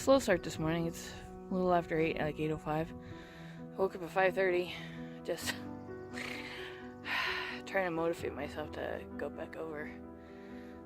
slow start this morning. It's a little after 8, like 8:05. Woke up at 5:30, just trying to motivate myself to go back over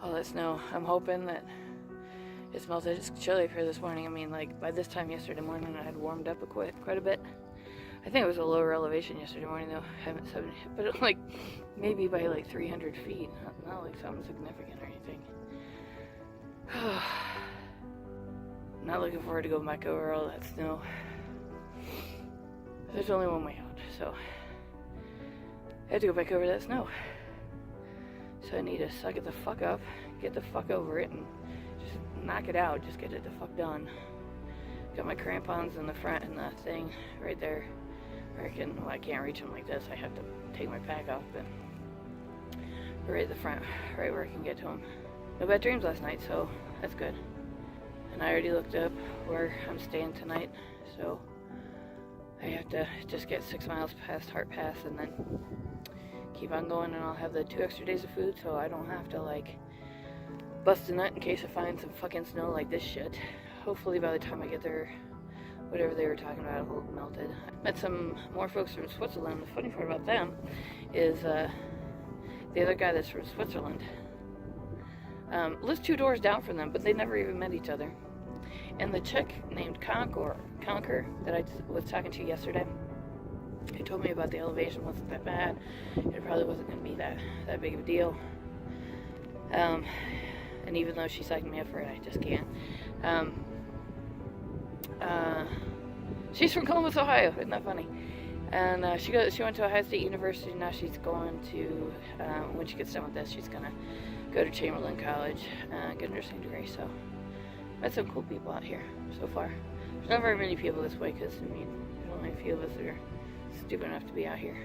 all that snow. I'm hoping that it's melted. It's chilly for this morning. I mean, like, by this time yesterday morning, I had warmed up quite a bit. I think it was a lower elevation yesterday morning, though. I haven't 70, but it, like, maybe by like 300 feet. Not like something significant or anything. Not looking forward to going back over all that snow. There's only one way out, so I have to go back over that snow. So I need to suck it the fuck up, get the fuck over it, and just knock it out. Just get it the fuck done. Got my crampons in the front and the thing right there. I can't reach them like this. I have to take my pack off, but right at the front, right where I can get to them. No bad dreams last night, so that's good. And I already looked up where I'm staying tonight, so I have to just get 6 miles past Hart Pass and then keep on going, and I'll have the 2 extra days of food, so I don't have to like bust a nut in case I find some fucking snow like this shit. Hopefully by the time I get there, whatever they were talking about will have melted. I met some more folks from Switzerland. The funny part about them is the other guy that's from Switzerland lives 2 doors down from them, but they never even met each other. And the chick named Conquer that I was talking to yesterday, who told me about the elevation wasn't that bad. It probably wasn't going to be that big of a deal. And even though she psyched me up for it, I just can't. She's from Columbus, Ohio. Isn't that funny? And she went to Ohio State University. Now she's going to, when she gets done with this, she's going to go to Chamberlain College and get a nursing degree. So met some cool people out here so far. There's not very many people this way because, I mean, there's only a few of us that are stupid enough to be out here.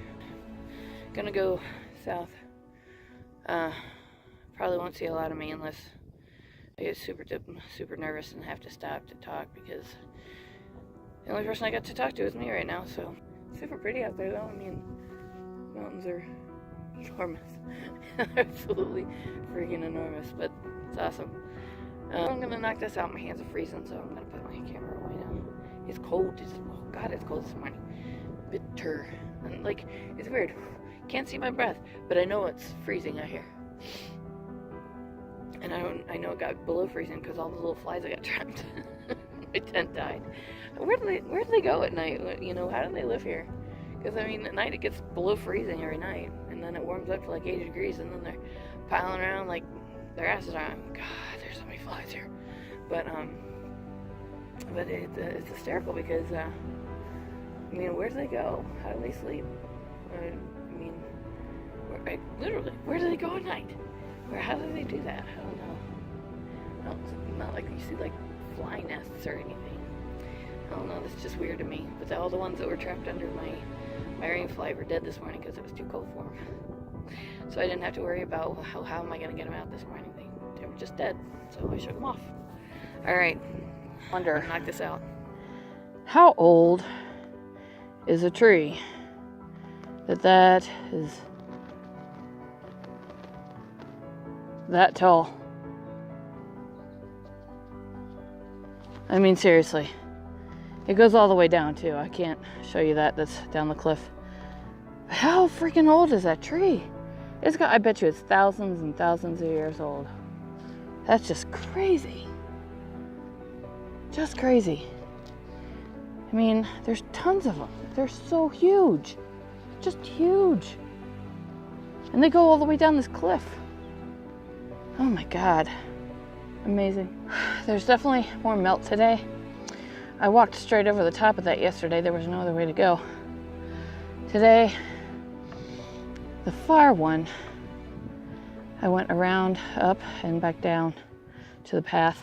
Gonna go south. Probably won't see a lot of me unless I get super nervous and have to stop to talk, because the only person I got to talk to is me right now. So super pretty out there, though. I mean, mountains are enormous. Absolutely freaking enormous, but it's awesome. I'm gonna knock this out. My hands are freezing, so I'm gonna put my camera away now. It's cold. Oh god, it's cold this morning. Bitter. And like, it's weird. Can't see my breath, but I know it's freezing out here. And I know it got below freezing because all the little flies that got trapped. My tent died. Where do they go at night? You know, how do they live here? Because I mean, at night it gets below freezing every night, and then it warms up to like 80 degrees, and then they're piling around like their asses are on. God, there's so many flies here. But it's hysterical because I mean, where do they go? How do they sleep? I mean, literally, where do they go at night? How do they do that? I don't know. Not like you see like fly nests or anything. I don't know. That's just weird to me. But all the ones that were trapped under my rain fly were dead this morning because it was too cold for them. So I didn't have to worry about how am I going to get them out this morning. They were just dead. So I shook them off. All right. Wonder. Knock this out. How old is a tree that is that tall? I mean, seriously. It goes all the way down, too. I can't show you that. That's down the cliff. How freaking old is that tree? I bet you it's thousands and thousands of years old. That's just crazy. Just crazy. I mean, there's tons of them. They're so huge. Just huge. And they go all the way down this cliff. Oh my God. Amazing. There's definitely more melt today. I walked straight over the top of that yesterday. There was no other way to go. Today, the far one, I went around, up, and back down to the path.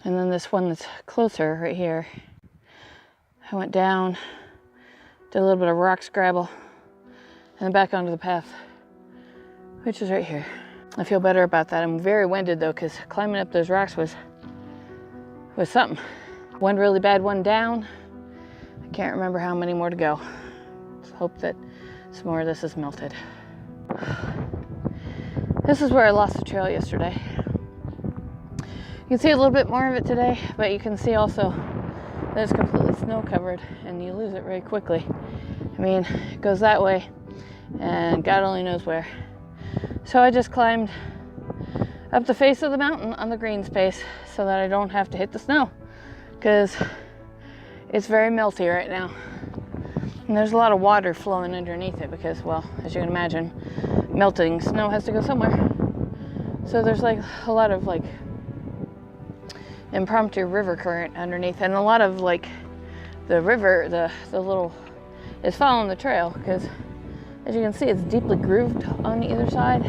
And then this one that's closer right here, I went down, did a little bit of rock scrabble, and then back onto the path, which is right here. I feel better about that. I'm very winded though, because climbing up those rocks was something. One really bad one down. I can't remember how many more to go. Let's hope that some more of this is melted. This is where I lost the trail yesterday. can see a little bit more of it today, but you can see also that it's completely snow covered and you lose it very quickly. I mean, it goes that way and God only knows where. So I just climbed up the face of the mountain on the green space so that I don't have to hit the snow, because it's very melty right now. And there's a lot of water flowing underneath it because, well, as you can imagine, melting snow has to go somewhere. So there's like a lot of like impromptu river current underneath, and a lot of like the river, the little, is following the trail, because as you can see, it's deeply grooved on either side,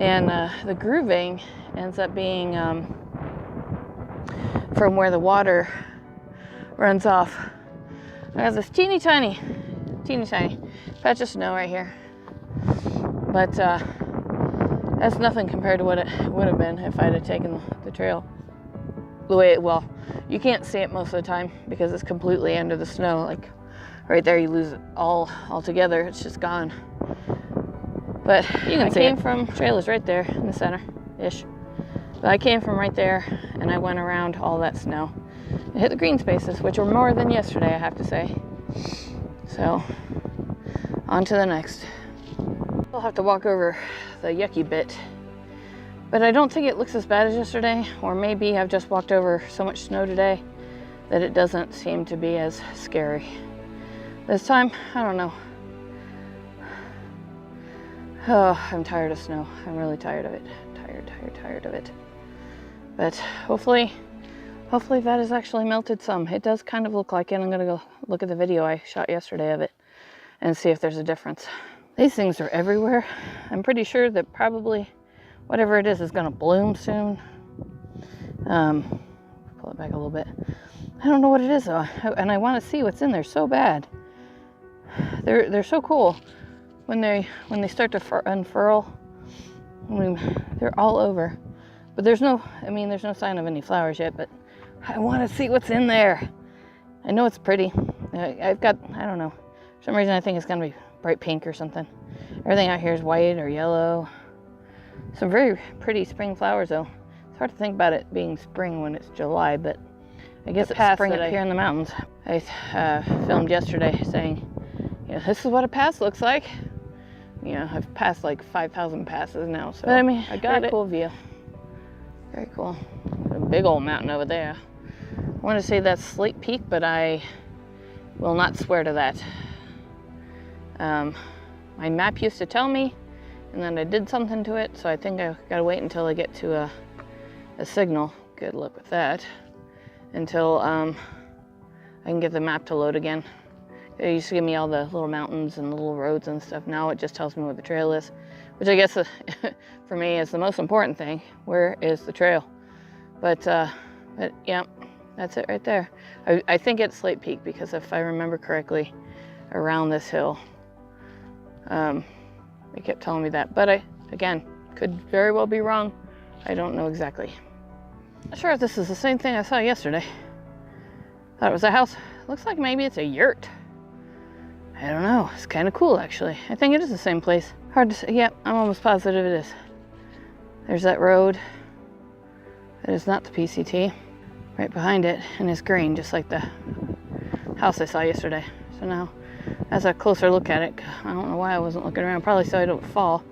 and the grooving ends up being from where the water runs off. I got this teeny tiny patch of snow right here, but that's nothing compared to what it would have been if I'd have taken the trail the way it, well, you can't see it most of the time because it's completely under the snow. Like right there, you lose it all altogether. It's just gone. But you can see the trail is right there in the center-ish. But I came from right there and I went around all that snow and hit the green spaces, which were more than yesterday, I have to say. So on to the next. I'll have to walk over the yucky bit, but I don't think it looks as bad as yesterday, or maybe I've just walked over so much snow today that it doesn't seem to be as scary. This time, I don't know. Oh, I'm tired of snow. I'm really tired of it. Tired of it. But hopefully that has actually melted some. It does kind of look like it. I'm gonna go look at the video I shot yesterday of it and see if there's a difference. These things are everywhere. I'm pretty sure that probably whatever it is gonna bloom soon. Pull it back a little bit. I don't know what it is though, and I want to see what's in there so bad. They're so cool when they start to unfurl. I mean, they're all over, but there's no sign of any flowers yet. But I want to see what's in there. I know it's pretty. I've got, I don't know, for some reason I think it's gonna be bright pink or something. Everything out here is white or yellow. Some very pretty spring flowers though. It's hard to think about it being spring when it's July, but I guess it's spring up here in the mountains. I filmed yesterday saying, you know, this is what a pass looks like. You know, I've passed like 5,000 passes now, so but, I mean, I got it. Cool view. Very cool. A big old mountain over there. I want to say that's Slate Peak, but I will not swear to that. My map used to tell me, and then I did something to it, so I think I gotta wait until I get to a signal. Good luck with that. Until I can get the map to load again. It used to give me all the little mountains and the little roads and stuff. Now it just tells me where the trail is, which I guess for me is the most important thing. Where is the trail? But yeah, that's it right there. I think it's Slate Peak because if I remember correctly, around this hill, they kept telling me that. But I, again, could very well be wrong. I don't know exactly. Not sure if this is the same thing I saw yesterday. Thought it was a house. Looks like maybe it's a yurt. I don't know. It's kind of cool, actually. I think it is the same place. Hard to say. Yep, I'm almost positive it is. There's that road. That is not the PCT. Right behind it, and it's green, just like the house I saw yesterday. So now, as a closer look at it, I don't know why I wasn't looking around. Probably so I don't fall.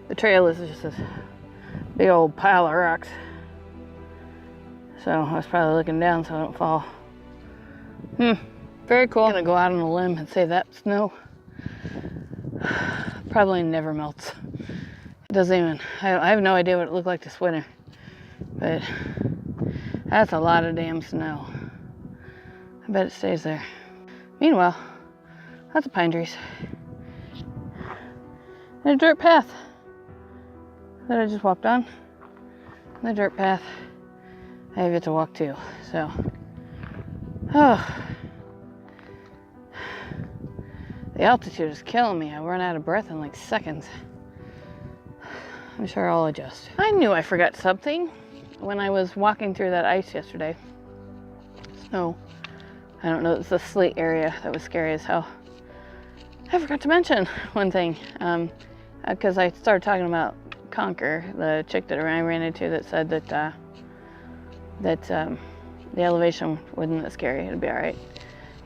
The trail is just this big old pile of rocks. So I was probably looking down so I don't fall. Very cool. I'm gonna go out on a limb and say that snow probably never melts. It doesn't even, I have no idea what it looked like this winter, but that's a lot of damn snow. I bet it stays there. Meanwhile, lots of pine trees and a dirt path that I just walked on. And the dirt path I have yet to walk too, so. The altitude is killing me. I run out of breath in like seconds. I'm sure I'll adjust. I knew I forgot something when I was walking through that ice yesterday. Snow. I don't know, it's the sleet area that was scary as hell. I forgot to mention one thing, because I started talking about Conquer, the chick that I ran into that said that that the elevation wasn't that scary. It'd be all right.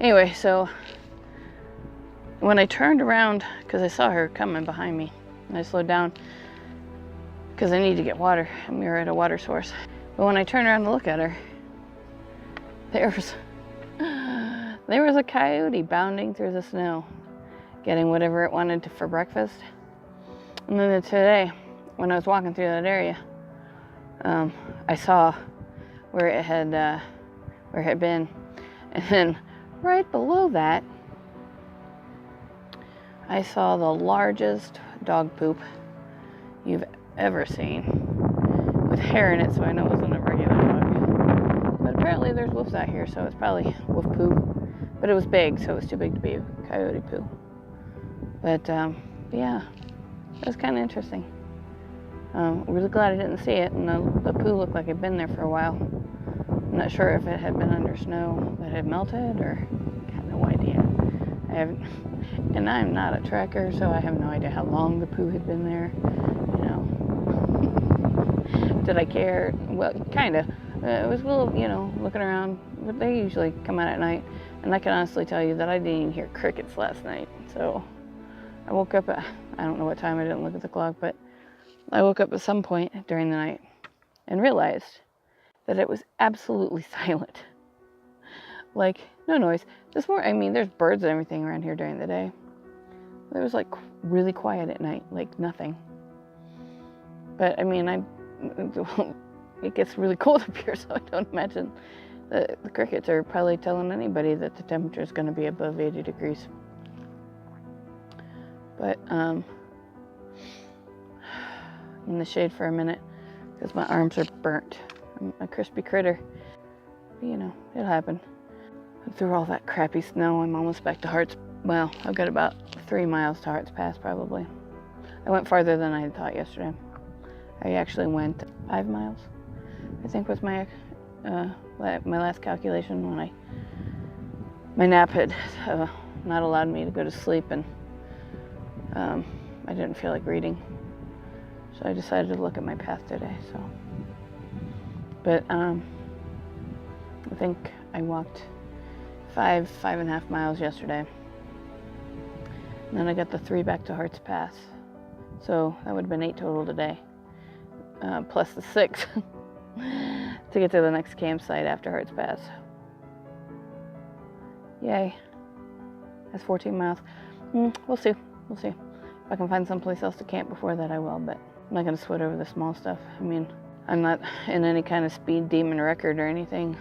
Anyway, so when I turned around, because I saw her coming behind me, and I slowed down because I needed to get water, and we were at a water source. But when I turned around to look at her, there was a coyote bounding through the snow, getting whatever it wanted for breakfast. And then today, when I was walking through that area, I saw where it had been, and then right below that, I saw the largest dog poop you've ever seen, with hair in it, so I know it wasn't a regular dog. But apparently there's wolves out here, so it's probably wolf poo. But it was big, so it was too big to be coyote poo. But yeah, it was kind of interesting. Really glad I didn't see it, and the poo looked like it had been there for a while. I'm not sure if it had been under snow that had melted, or I have no idea. And I'm not a trekker, so I have no idea how long the poo had been there. You know, did I care? Well, kind of. It was a little, you know, looking around. But they usually come out at night, and I can honestly tell you that I didn't even hear crickets last night. So I woke up at, I don't know what time, I didn't look at the clock, but I woke up at some point during the night and realized that it was absolutely silent. Like, no noise. This morning, I mean, there's birds and everything around here during the day. It was like really quiet at night, like nothing. But I mean, it gets really cold up here, so I don't imagine that the crickets are probably telling anybody that the temperature is going to be above 80 degrees. But in the shade for a minute, because my arms are burnt. I'm a crispy critter. But, you know, it'll happen. Through all that crappy snow, I'm almost back to Hart's. Well, I've got about 3 miles to Hart's Pass, probably. I went farther than I had thought yesterday. I actually went 5 miles, I think, was my last calculation, when my nap had not allowed me to go to sleep, and I didn't feel like reading, so I decided to look at my path today. So, but I think I walked 5.5 miles yesterday, and then I got the 3 back to Hart's Pass, so that would have been 8 total today, plus the 6 to get to the next campsite after Hart's Pass. Yay. That's 14 miles. We'll see. If I can find someplace else to camp before that, I will, but I'm not going to sweat over the small stuff. I mean, I'm not in any kind of speed demon record or anything.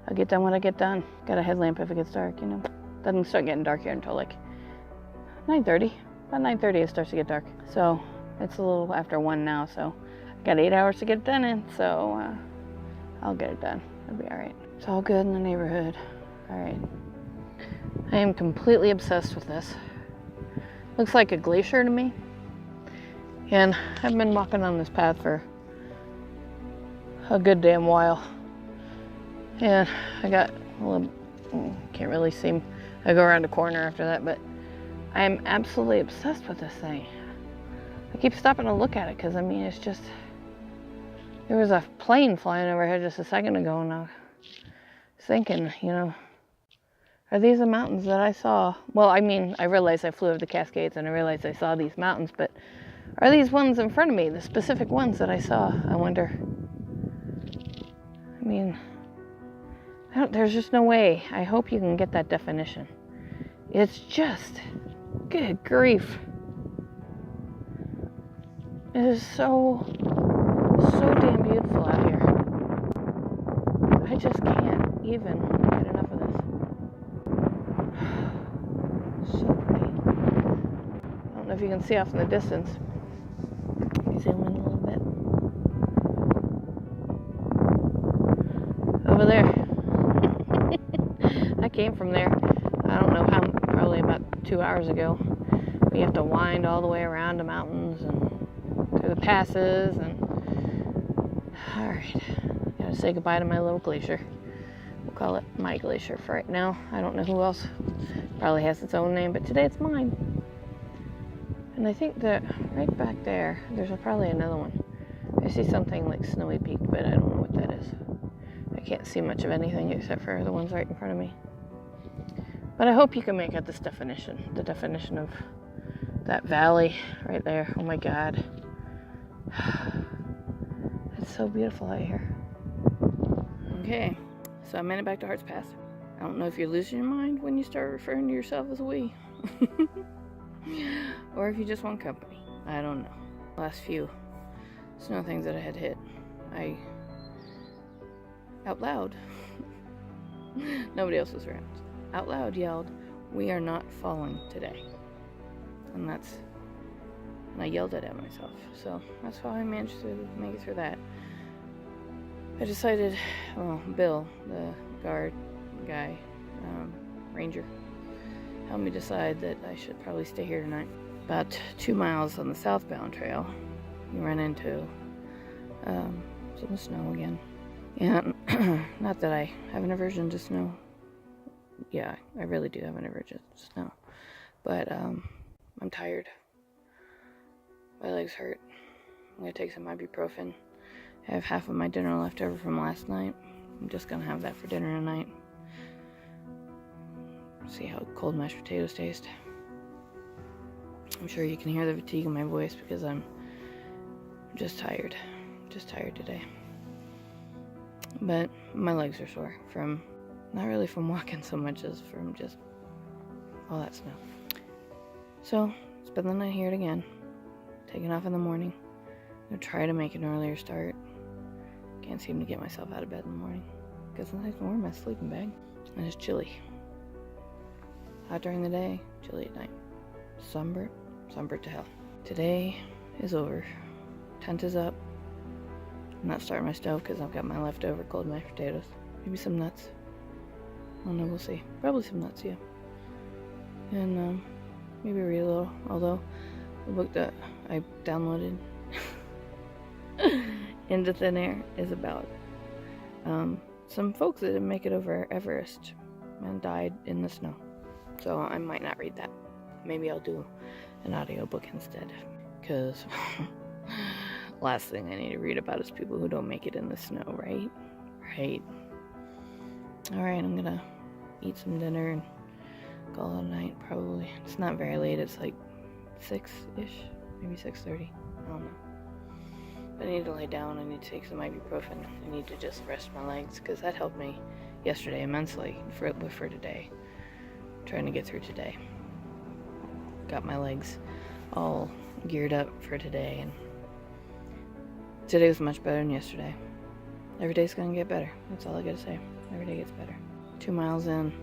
I'll get done when I get done. Got a headlamp if it gets dark, you know. Doesn't start getting dark here until like 9:30. About 9:30 it starts to get dark. So it's a little after 1 now, so I got 8 hours to get it done in, so I'll get it done. It'll be all right. It's all good in the neighborhood. All right. I am completely obsessed with this. Looks like a glacier to me. And I've been walking on this path for a good damn while. And I got a little, can't really see. I go around a corner after that, but I am absolutely obsessed with this thing. I keep stopping to look at it because, I mean, it's just, there was a plane flying overhead just a second ago, and I was thinking, you know, are these the mountains that I saw? Well, I mean, I realized I flew over the Cascades and I realized I saw these mountains, but are these ones in front of me, the specific ones that I saw? I wonder. I mean, there's just no way. I hope you can get that definition. It's just, good grief. It is so damn beautiful out here. I just can't even get enough of this. So pretty. I don't know if you can see off in the distance. Zoom in a little bit. Over there. I came from there. I don't know how, probably about 2 hours ago. We have to wind all the way around the mountains and through the passes, and alright, gotta say goodbye to my little glacier. We'll call it my glacier for right now. I don't know who else probably has its own name, but today it's mine. And I think that right back there, there's probably another one. I see something like Snowy Peak, but I don't know what that is. I can't see much of anything except for the ones right in front of me. But I hope you can make out this definition. The definition of that valley right there. Oh my God. It's so beautiful out here. Okay, so I made it back to Hearts Pass. I don't know if you're losing your mind when you start referring to yourself as we. Or if you just want company. I don't know. Last few snow things that I had hit, I out loud, nobody else was around, out loud yelled, "We are not falling today." And I yelled it at myself. So that's how I managed to make it through that. I decided, well, Bill, the guard guy, ranger, helped me decide that I should probably stay here tonight. About 2 miles on the southbound trail, you run into some snow again. And not that I have an aversion to snow. Yeah, I really do have an aversion to snow. But I'm tired. My legs hurt. I'm gonna take some ibuprofen. I have half of my dinner left over from last night. I'm just gonna have that for dinner tonight. See how cold mashed potatoes taste. I'm sure you can hear the fatigue in my voice because I'm just tired. Just tired today. But my legs are sore from, not really from walking so much as from just all that snow. So, spend the night here again. Taking off in the morning. I'm gonna try to make an earlier start. Can't seem to get myself out of bed in the morning. Because it's nice and warm in my sleeping bag. And it's chilly. Hot during the day, chilly at night. Sunburnt to hell. Today is over. Tent is up. I'm not starting my stove because I've got my leftover cold mashed potatoes. Maybe some nuts. I don't know, we'll see. Probably some nuts, yeah. And maybe read a little. Although the book that I downloaded Into Thin Air is about some folks that didn't make it over Everest and died in the snow. So I might not read that. Maybe I'll do an audiobook instead. Because last thing I need to read about is people who don't make it in the snow, right? Right. Alright, I'm gonna eat some dinner and call it a night, probably. It's not very late, it's like 6-ish, maybe 6:30. I don't know. But I need to lay down, I need to take some ibuprofen. I need to just rest my legs, because that helped me yesterday immensely for today. I'm trying to get through today. Got my legs all geared up for today, and today was much better than yesterday. Every day's gonna get better. That's all I gotta say. Every day gets better. 2 miles in,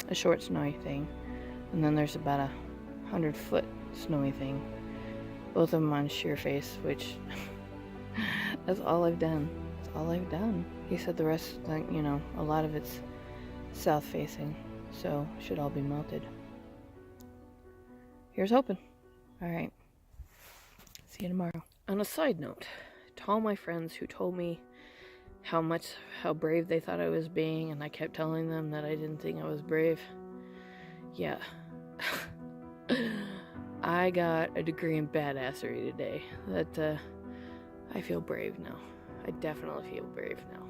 a short snowy thing, and then there's about 100-foot snowy thing. Both of them on sheer face, which that's all I've done. That's all I've done. He said the rest, like, you know, a lot of it's south facing, so should all be melted. Here's hoping. Alright. See you tomorrow. On a side note, to all my friends who told me how brave they thought I was being, and I kept telling them that I didn't think I was brave. Yeah. I got a degree in badassery today. That, I feel brave now. I definitely feel brave now.